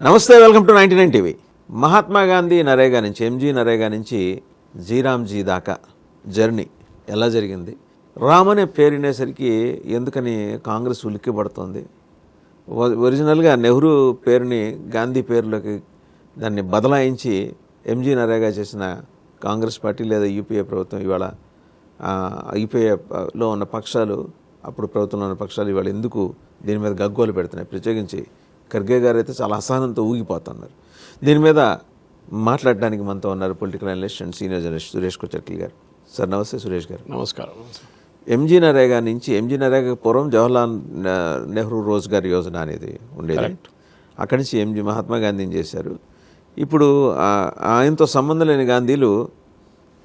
నమస్తే, welcome to 99 TV. Mahatma Gandhi NREGA నుంచి, MG NREGA నుంచి జీరామ్జీ దాకా జర్నీ ఎలా జరిగింది? రామ్ అనే పేరు వినేసరికి ఎందుకని కాంగ్రెస్ ఉలిక్కి పడుతుంది? ఒరిజినల్గా నెహ్రూ పేరుని గాంధీ పేరులోకి దాన్ని బదలాయించి ఎంజీ నరేగా చేసిన కాంగ్రెస్ పార్టీ లేదా యూపీఏ ప్రభుత్వం ఇవాళ యూపీఏలో ఉన్న పక్షాలు, అప్పుడు ప్రభుత్వంలో ఉన్న పక్షాలు ఇవాళ ఎందుకు దీని మీద గగ్గోలు పెడుతున్నాయి? ప్రత్యేకించి ఖర్గే గారు అయితే చాలా అసహనంతో ఊగిపోతున్నారు. దీని మీద మాట్లాడడానికి మనతో ఉన్నారు political analyst and senior journalist Suresh Kochattil గారు. సార్ నమస్తే. సురేష్ గారు నమస్కారం. ఎంజీ నరేగా నుంచి, ఎంజీ నరేగా పూర్వం జవహర్లాల్ నెహ్రూ రోజ్గార్ యోజన అనేది ఉండేది. అక్కడి నుంచి ఎంజీ మహాత్మా గాంధీని చేశారు. ఇప్పుడు ఆయనతో సంబంధం లేని గాంధీలు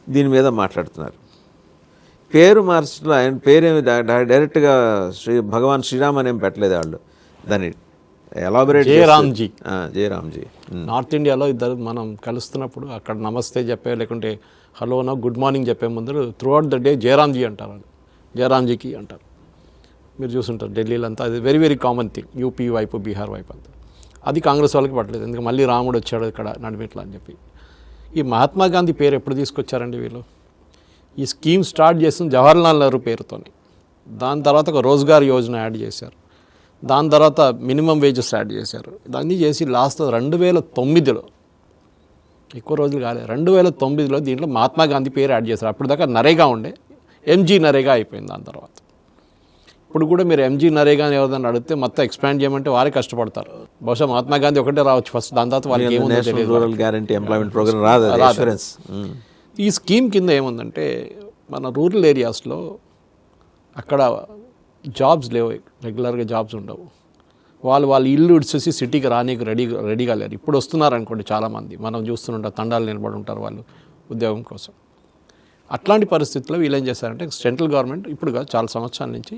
దీని మీద మాట్లాడుతున్నారు. పేరు మార్చడం, ఆయన పేరేమి డైరెక్ట్గా భగవాన్ శ్రీరామ్ అనేం పెట్టలేదు వాళ్ళు. దాన్ని ఎలాబరేట్ జయరామ్జీ. నార్త్ ఇండియాలో ఇద్దరు మనం కలుస్తున్నప్పుడు అక్కడ నమస్తే చెప్పే, లేకుంటే హలోనో గుడ్ మార్నింగ్ చెప్పే ముందు త్రూ అవుట్ ద డే జయరామ్జీ అంటారు, వాళ్ళు జయరామ్జీకి అంటారు. మీరు చూస్తుంటారు ఢిల్లీలో అంతా, అది very very common thing. UP వైపు, బీహార్ వైపు అంతా. అది కాంగ్రెస్ వాళ్ళకి పట్టలేదు, ఎందుకంటే మళ్ళీ రాముడు వచ్చాడు ఇక్కడ నడిమిట్లా అని చెప్పి. ఈ మహాత్మా గాంధీ పేరు ఎప్పుడు తీసుకొచ్చారండి వీళ్ళు? ఈ స్కీమ్ స్టార్ట్ చేసిన జవహర్లాల్ నెహ్రూ పేరుతోని. దాని తర్వాత ఒక రోజ్గార్ యోజన యాడ్ చేశారు. దాని తర్వాత మినిమం వేజెస్ యాడ్ చేశారు. ఇదన్నీ చేసి లాస్ట్ 2009లో, ఎక్కువ రోజులు కాలేదు, 2009లో దీంట్లో మహాత్మా గాంధీ పేరు యాడ్ చేశారు. అప్పుడు దాకా నరేగా ఉండే, ఎంజీ నరేగా అయిపోయింది. దాని తర్వాత ఇప్పుడు కూడా మీరు ఎంజీ నరేగా అని ఎవరైనా అడిగితే మొత్తం ఎక్స్పాండ్ చేయమంటే వారే కష్టపడతారు. బహుశా మహాత్మా గాంధీ ఒకటే రావచ్చు ఫస్ట్, దాని తర్వాత వాళ్ళకి ఏముందో తెలియదు. ఈ స్కీమ్ కింద ఏముందంటే, మన రూరల్ ఏరియాస్లో అక్కడ జాబ్స్ లేవు, రెగ్యులర్గా జాబ్స్ ఉండవు. వాళ్ళ ఇల్లు ఇడిచేసి సిటీకి రానీకి రెడీగా లేరు. ఇప్పుడు వస్తున్నారు అనుకోండి చాలామంది, మనం చూస్తుంటాం, తండాలు నిలబడి ఉంటారు వాళ్ళు ఉద్యోగం కోసం. అట్లాంటి పరిస్థితుల్లో వీళ్ళు ఏం చేశారంటే, సెంట్రల్ గవర్నమెంట్ ఇప్పుడు చాలా సంవత్సరాల నుంచి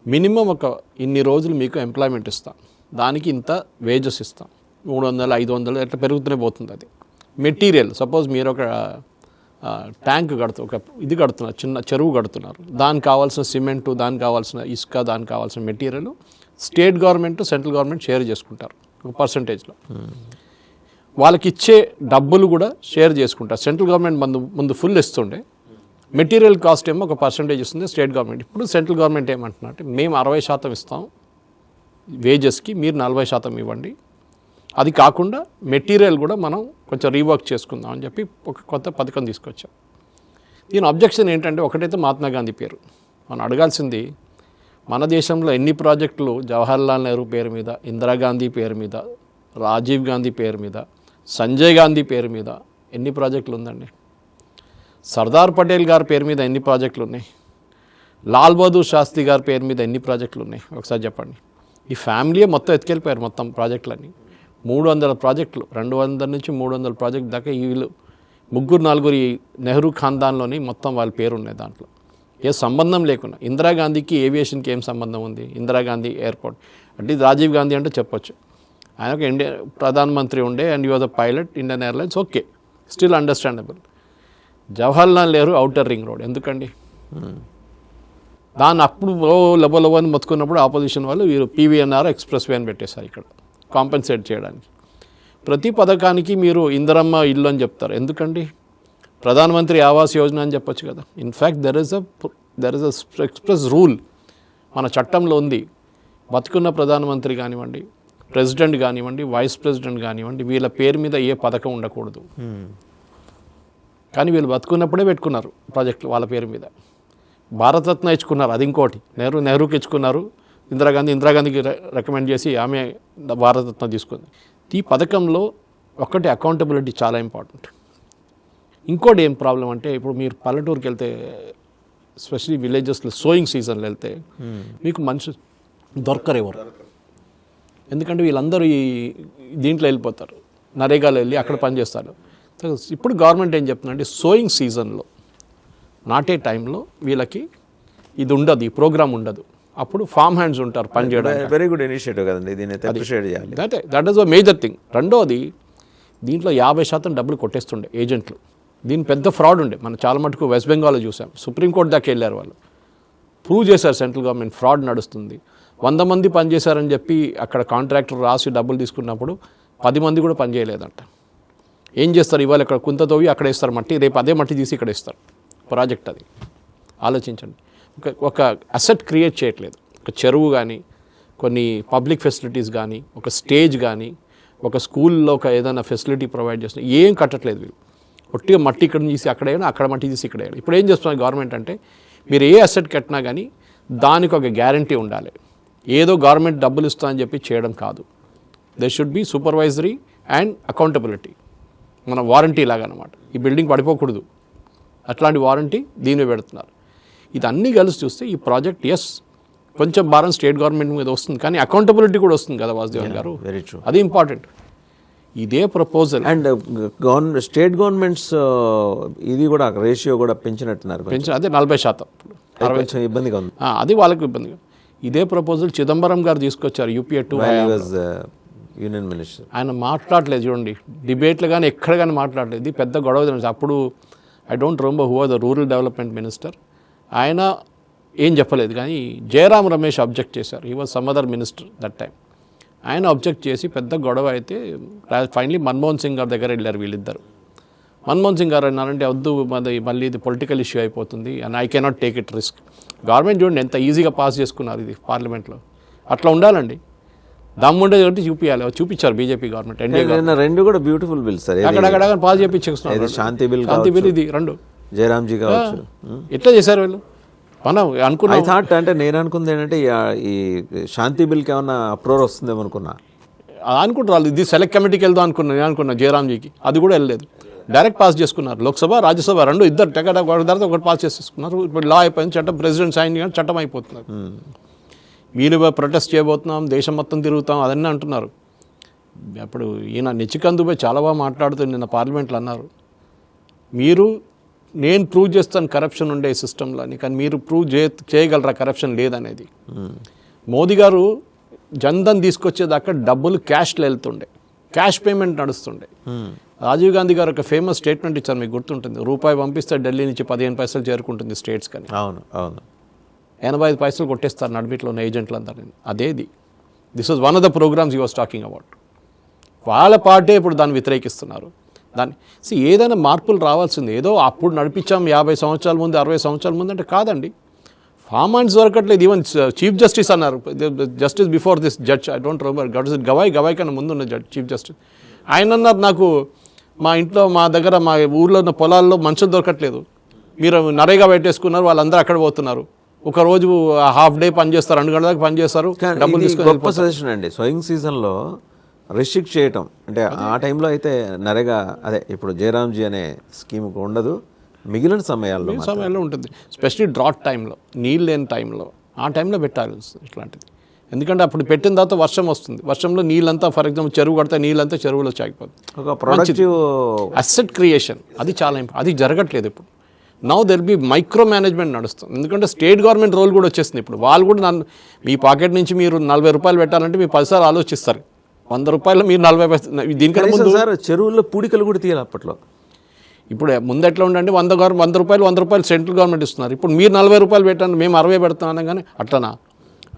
మినిమం ఒక ఇన్ని రోజులు మీకు ఎంప్లాయ్మెంట్ ఇస్తాం, దానికి ఇంత వేజెస్ ఇస్తాం, 300, 500 ఎట్లా పెరుగుతూనే పోతుంది. అది మెటీరియల్, సపోజ్ మీరు ఒక ట్యాంక్ ఒక ఇది కడుతున్నారు, చిన్న చెరువు కడుతున్నారు, దానికి కావాల్సిన సిమెంటు, దానికి కావాల్సిన ఇసుక, దానికి కావాల్సిన material state government, central government share చేసుకుంటారు ఒక పర్సంటేజ్లో. వాళ్ళకి ఇచ్చే డబ్బులు కూడా షేర్ చేసుకుంటారు. సెంట్రల్ గవర్నమెంట్ ముందు ఫుల్ ఇస్తుండే, మెటీరియల్ కాస్ట్ ఏమో ఒక పర్సంటేజ్ ఇస్తుంది స్టేట్ గవర్నమెంట్. ఇప్పుడు సెంట్రల్ గవర్నమెంట్ ఏమంటున్నారంటే, మేము 60% ఇస్తాం వేజెస్కి, మీరు 40% ఇవ్వండి. అది కాకుండా మెటీరియల్ కూడా మనం కొంచెం రీవర్క్ చేసుకుందాం అని చెప్పి ఒక కొత్త పథకం తీసుకొచ్చాం. దీని అబ్జెక్షన్ ఏంటంటే, ఒకటైతే మహాత్మా గాంధీ పేరు. మనం అడగాల్సింది, మన దేశంలో ఎన్ని ప్రాజెక్టులు జవహర్లాల్ నెహ్రూ పేరు మీద, ఇందిరాగాంధీ పేరు మీద, రాజీవ్ గాంధీ పేరు మీద, సంజయ్ గాంధీ పేరు మీద ఎన్ని ప్రాజెక్టులు ఉందండి? సర్దార్ పటేల్ గారి పేరు మీద ఎన్ని ప్రాజెక్టులు ఉన్నాయి? లాల్ బహదూర్ శాస్త్రి గారి పేరు మీద ఎన్ని ప్రాజెక్టులు ఉన్నాయి? ఒకసారి చెప్పండి. ఈ ఫ్యామిలీయే మొత్తం ఎత్తుకెళ్ళిపోయారు మొత్తం ప్రాజెక్టులన్నీ. 300 ప్రాజెక్టులు, 200 నుంచి 300 ప్రాజెక్టు దాకా వీళ్ళు 3-4 నెహ్రూ ఖాన్దాన్లోని మొత్తం వాళ్ళ పేరు ఉన్నాయి దాంట్లో, ఏ సంబంధం లేకుండా. ఇందిరాగాంధీకి ఏవియేషన్కి ఏం సంబంధం ఉంది? ఇందిరాగాంధీ ఎయిర్పోర్ట్ అంటే రాజీవ్ గాంధీ అంటే చెప్పొచ్చు, ఆయన ఒక ఇండియా ప్రధానమంత్రి ఉండే, and you are the pilot Indian airlines, okay, still understandable. Jawaharlal Nehru outer ring road ఎందుకండి? దాన్ని అప్పుడు లబో అని మొత్తుకున్నప్పుడు ఆపోజిషన్ వాళ్ళు వీరు పీవీఎన్ఆర్ ఎక్స్ప్రెస్ వే అని పెట్టేశారు ఇక్కడ కాంపెన్సేట్ చేయడానికి. ప్రతి పథకానికి మీరు ఇందిరమ్మ ఇల్లు అని చెప్తారు ఎందుకండి? ప్రధానమంత్రి ఆవాస్ యోజన అని చెప్పొచ్చు కదా. In fact there is a express rule మన చట్టంలో ఉంది, బతుకున్న ప్రధానమంత్రి కానివ్వండి, ప్రెసిడెంట్ కానివ్వండి, వైస్ ప్రెసిడెంట్ కానివ్వండి, వీళ్ళ పేరు మీద ఏ పథకం ఉండకూడదు. కానీ వీళ్ళు బతుకున్నప్పుడే పెట్టుకున్నారు ప్రాజెక్టులు వాళ్ళ పేరు మీద. భారతరత్న ఇచ్చుకున్నారు, అది ఇంకోటి. నెహ్రూకి ఇచ్చుకున్నారు, ఇందిరాగాంధీకి రికమెండ్ చేసి ఆమె భారతరత్న తీసుకుంది. ఈ పథకంలో ఒకటి అకౌంటబిలిటీ చాలా ఇంపార్టెంట్. ఇంకోటి ఏం ప్రాబ్లం అంటే, ఇప్పుడు మీరు పల్లెటూరుకి వెళ్తే, ఎస్పెషలీ విలేజెస్లో సోయింగ్ సీజన్లో వెళ్తే మీకు మనిషి దొరకరెవరు. ఎందుకంటే వీళ్ళందరూ ఈ దీంట్లో వెళ్ళిపోతారు, నరేగాలో వెళ్ళి అక్కడ పనిచేస్తారు. ఇప్పుడు గవర్నమెంట్ ఏం చెప్తుందంటే, సోయింగ్ సీజన్లో నాటే టైంలో వీళ్ళకి ఇది ఉండదు, ఈ ప్రోగ్రామ్ ఉండదు. అప్పుడు ఫామ్ హ్యాండ్స్ ఉంటారు పని చేయడానికి. వెరీ గుడ్ ఇనిషియేటివ్ కదండి, దీన్ని అప్రిషియేట్ చేయాలి. That is a major thing. రెండోది, దీంట్లో 50% డబ్బులు కొట్టేస్తుండే ఏజెంట్లు. దీని పెద్ద ఫ్రాడ్ ఉండే, మనం చాలా మటుకు వెస్ట్ బెంగాల్లో చూసాం. సుప్రీంకోర్టు దాకా వెళ్ళారు వాళ్ళు, ప్రూవ్ చేశారు సెంట్రల్ గవర్నమెంట్ ఫ్రాడ్ నడుస్తుంది. 100 మంది పనిచేశారని చెప్పి అక్కడ కాంట్రాక్టర్ రాసి డబ్బులు తీసుకున్నప్పుడు 10 మంది కూడా పని చేయలేదంట. ఏం చేస్తారు, ఇవాళ ఇక్కడ కుంత తవ్వి అక్కడ వేస్తారు మట్టి, రేపు అదే మట్టి తీసి ఇక్కడ వేస్తారు. ప్రాజెక్ట్ అది. ఆలోచించండి. ఒక అసెట్ క్రియేట్ చేయట్లేదు. ఒక చెరువు కానీ, కొన్ని పబ్లిక్ ఫెసిలిటీస్ కానీ, ఒక స్టేజ్ కానీ, ఒక స్కూల్లో ఒక ఏదైనా ఫెసిలిటీ ప్రొవైడ్ చేస్తున్నా ఏం కట్టట్లేదు వీళ్ళు. ఒట్టిగా మట్టి ఇక్కడ తీసి అక్కడ వేయడం, అక్కడ మట్టి తీసి ఇక్కడ వేయడం. ఇప్పుడు ఏం చేస్తున్నారు గవర్నమెంట్ అంటే, మీరు ఏ అసెట్ కట్టినా కానీ దానికి ఒక గ్యారంటీ ఉండాలి. ఏదో గవర్నమెంట్ డబ్బులు ఇస్తా అని చెప్పి చేయడం కాదు. They should be supervisory and accountability. మన వారంటీ లాగా అనమాట. ఈ బిల్డింగ్ పడిపోకూడదు, అట్లాంటి వారంటీ దీని పెడుతున్నారు. ఇది అన్నీ కలిసి చూస్తే ఈ ప్రాజెక్ట్ కొంచెం భారం స్టేట్ గవర్నమెంట్ మీద వస్తుంది, కానీ అకౌంటబిలిటీ కూడా వస్తుంది కదా వాసుదేవన్ గారు. Very true. అది ఇంపార్టెంట్. ఇదే ప్రపోజల్. అండ్ స్టేట్ గవర్నమెంట్స్ ఇది కూడా రేషియో కూడా పెంచినట్టున్నారు. అదే 40%. కొంచెం ఇబ్బందిగా ఉంది. అది వాళ్ళకి ఇబ్బందిగా. ఇదే ప్రపోజల్ చిదంబరం గారు తీసుకొచ్చారు యూపీఏ 2 యూనియన్ మినిస్టర్. ఆయన మాట్లాడలేదు చూడండి, డిబేట్లు కానీ ఎక్కడ కానీ మాట్లాడలేదు. ఇది పెద్ద గొడవ. అప్పుడు I don't remember who are the rural development minister. ఆయన ఏం చెప్పలేదు, కానీ జయరాం రమేష్ అబ్జెక్ట్ చేశారు. He was some other minister that time. ఆయన అబ్జెక్ట్ చేసి పెద్ద గొడవ అయితే ఫైనలీ మన్మోహన్ సింగ్ గారి దగ్గర వెళ్ళారు వీళ్ళిద్దరు. మన్మోహన్ సింగ్ గారు అన్నారంటే వద్దు, మళ్ళీ ఇది పొలిటికల్ ఇష్యూ అయిపోతుంది and I cannot take it risk. Government చూడండి ఎంత ఈజీగా పాస్ చేసుకున్నారు ఇది పార్లమెంట్లో. అట్లా ఉండాలండి. దమ్ముండే ఒకటి చూపించారు బీజేపీ గవర్నమెంట్. రెండు కూడా బ్యూటిఫుల్ బిల్స్ సార్. అక్కడ పాస్ చేయించుకున్నారు. శాంతి బిల్, ఇది రెండు. జయరామ్జీ కావచ్చు. ఎట్లా చేశారు వీళ్ళు? మనం అనుకున్నా. ఐ థాట్ అంటే నేను అనుకుంది ఏంటంటే ఈ శాంతి బిల్కి ఏమన్నా అప్రూవల్ వస్తుందేమో అనుకుంటారు. ఇది సెలెక్ట్ కమిటీకి వెళ్దాం నేను అనుకున్నా జయరామ్జీకి. అది కూడా వెళ్ళలేదు, డైరెక్ట్ పాస్ చేసుకున్నారు. లోక్సభ, రాజ్యసభ రెండు ఇద్దరు తర్వాత ఒకటి పాస్ చేసేసుకున్నారు. ఇప్పుడు లా అయిపోయింది, చట్టం ప్రెసిడెంట్ సైన్ కానీ చట్టం అయిపోతున్నారు. వీళ్ళు ప్రొటెస్ట్ చేయబోతున్నాం, దేశం మొత్తం తిరుగుతాం అదన్నీ అంటున్నారు. అప్పుడు ఈయన నిచ్చికందుపై చాలా బాగా మాట్లాడుతూ నిన్న పార్లమెంట్లో అన్నారు, నేను ప్రూవ్ చేస్తాను కరప్షన్ ఉండే సిస్టంలో అని, కానీ మీరు ప్రూవ్ చేయగలరా కరప్షన్ లేదనేది. మోదీ గారు జన్ధన్ తీసుకొచ్చేదాకా డబ్బులు క్యాష్లో వెళ్తుండే, క్యాష్ పేమెంట్ నడుస్తుండే. రాజీవ్ గాంధీ గారు ఒక ఫేమస్ స్టేట్మెంట్ ఇచ్చారు, మీకు గుర్తుంటుంది. రూపాయి పంపిస్తే ఢిల్లీ నుంచి 15 పైసలు చేరుకుంటుంది స్టేట్స్ కానీ. అవును అవును. 85 పైసలు కొట్టేస్తారు నడిమిట్లో ఉన్న ఏజెంట్లు అందరూ. అదేది this was one of the programmes you was talking about. వాళ్ళ పార్టీ ఇప్పుడు దాన్ని వ్యతిరేకిస్తున్నారు. ఏదైనా మార్పులు రావాల్సింది. ఏదో అప్పుడు నడిపించాం 50 సంవత్సరాల ముందు 60 సంవత్సరాల ముందు అంటే కాదండి. ఫార్మ్ హ్యాండ్స్ దొరకట్లేదు. ఈవెన్ చీఫ్ జస్టిస్ అన్నారు, justice before this judge, I don't remember, Gavai కన్నా ముందు ఉన్న జడ్జ్ చీఫ్ జస్టిస్. ఆయన అన్నారు, నాకు మా ఇంట్లో మా దగ్గర మా ఊర్లో ఉన్న పొలాల్లో మనుషులు దొరకట్లేదు, మీరు నరేగా పెట్టేసుకున్నారు, వాళ్ళందరూ అక్కడ పోతున్నారు. ఒక రోజు హాఫ్ డే పని చేస్తారు, 2 గంటల దాకా పని చేస్తారు, డబ్బులు తీసుకొని. గొప్ప సజెషన్ అండి. స్వయింగ్ సీజన్లో రిస్ట్రిక్ట్ చేయటం అంటే ఆ టైంలో అయితే నరేగా అదే ఇప్పుడు జయరామ్జీ అనే స్కీమ్ ఉండదు, మిగిలిన సమయాల్లో ఉంటుంది. స్పెషల్లీ డ్రాట్ టైంలో, నీళ్ళు లేని టైంలో, ఆ టైంలో పెట్టాలి ఇట్లాంటిది. ఎందుకంటే అప్పుడు పెట్టిన తర్వాత వర్షం వస్తుంది, వర్షంలో నీళ్ళంతా ఫర్ ఎగ్జాంపుల్ చెరువు కడితే నీళ్ళంతా చెరువులో చాకిపోతుంది. ఒక ప్రొడక్టివ్ అసెట్ క్రియేషన్ అది చాలా అది జరగట్లేదు ఇప్పుడు. Now there be micro management నడుస్తుంది. ఎందుకంటే స్టేట్ గవర్నమెంట్ రోల్ కూడా వచ్చేసింది ఇప్పుడు. వాళ్ళు కూడా మీ పాకెట్ నుంచి మీరు 40 రూపాయలు పెట్టాలంటే మీరు 10 సార్లు ఆలోచిస్తారు. 100 రూపాయలు మీరు 40 పైసలు. దీనికన్నా ముందు చెరువుల్లో పూడికలు కూడా తీయాలి అప్పట్లో. ఇప్పుడు ముందు ఎట్లా ఉండండి, 100 రూపాయలు సెంట్రల్ గవర్నమెంట్ ఇస్తున్నారు. ఇప్పుడు మీరు 40 రూపాయలు పెట్టండి, మేము 60 పెడుతున్నాం కానీ అట్లనా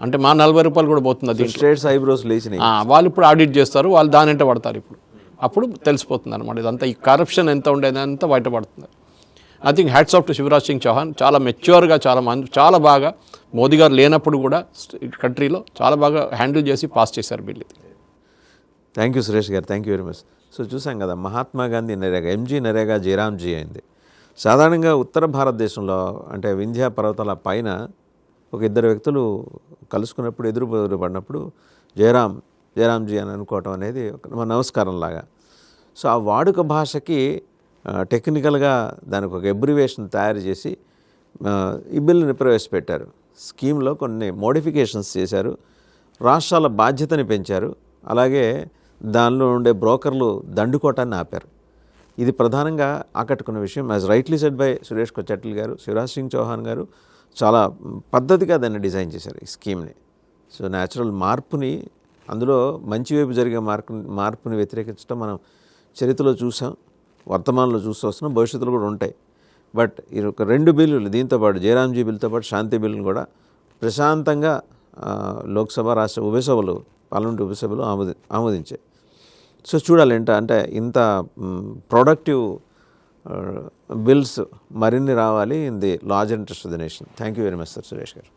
అంటే మా 40 రూపాయలు కూడా పోతుంది. స్టేట్స్ ఐబ్రోస్ లేచినాయి. వాళ్ళు ఇప్పుడు ఆడిట్ చేస్తారు, వాళ్ళు దాని వెంట పడతారు. ఇప్పుడు అప్పుడు తెలిసిపోతుంది అనమాట ఇదంతా, ఈ కరప్షన్ ఎంత ఉండేదంతా బయటపడుతుంది. I think hats off to Shivraj Singh Chouhan. చాలా మెచ్యూర్గా, చాలా బాగా మోదీ గారు లేనప్పుడు కూడా కంట్రీలో చాలా బాగా హ్యాండిల్ చేసి పాస్ చేశారు బిల్ ఇది. థ్యాంక్ యూ సురేష్ గారు, thank you very much. So చూసాం కదా, మహాత్మా గాంధీ నరేగా, ఎంజీ నరేగా, జయరామ్జీ అయింది. సాధారణంగా ఉత్తర భారతదేశంలో అంటే వింధ్యా పర్వతాల పైన ఒక ఇద్దరు వ్యక్తులు కలుసుకున్నప్పుడు ఎదురు పడినప్పుడు జయరామ్జీ అని అనుకోవటం అనేది ఒక నమస్కారం లాగా. సో ఆ వాడుక భాషకి టెక్నికల్గా దానికి ఒక అబ్రివేషన్ తయారు చేసి ఈ బిల్లుని ప్రవేశపెట్టారు. స్కీమ్లో కొన్ని మోడిఫికేషన్స్ చేశారు, రాష్ట్రాల బాధ్యతని పెంచారు, అలాగే దానిలో ఉండే బ్రోకర్లు దండుకోవటాన్ని ఆపారు. ఇది ప్రధానంగా ఆకట్టుకున్న విషయం. As rightly said by Suresh Kochattil గారు, శివరాజ్ సింగ్ చౌహాన్ గారు చాలా పద్ధతిగా దాన్ని డిజైన్ చేశారు ఈ స్కీమ్ని. సో న్యాచురల్ మార్పుని, అందులో మంచి వైపు జరిగే మార్పుని వ్యతిరేకించడం మనం చరిత్రలో చూసాం, వర్తమానంలో చూస్తూ వస్తున్నాం, భవిష్యత్తులో కూడా ఉంటాయి. బట్ ఈ ఒక 2 బిల్లులు దీంతో పాటు జయరామ్జీ బిల్తో పాటు శాంతి బిల్లును కూడా ప్రశాంతంగా లోక్సభ, రాష్ట్ర ఉభయ సభలు, పార్లమెంటు ఉభయ సభలు ఆమోదించాయి. సో చూడాలి అంటే ఇంత ప్రొడక్టివ్ బిల్స్ మరిన్ని రావాలి in the large interest of the nation. Thank you very much sir Suresh గారు.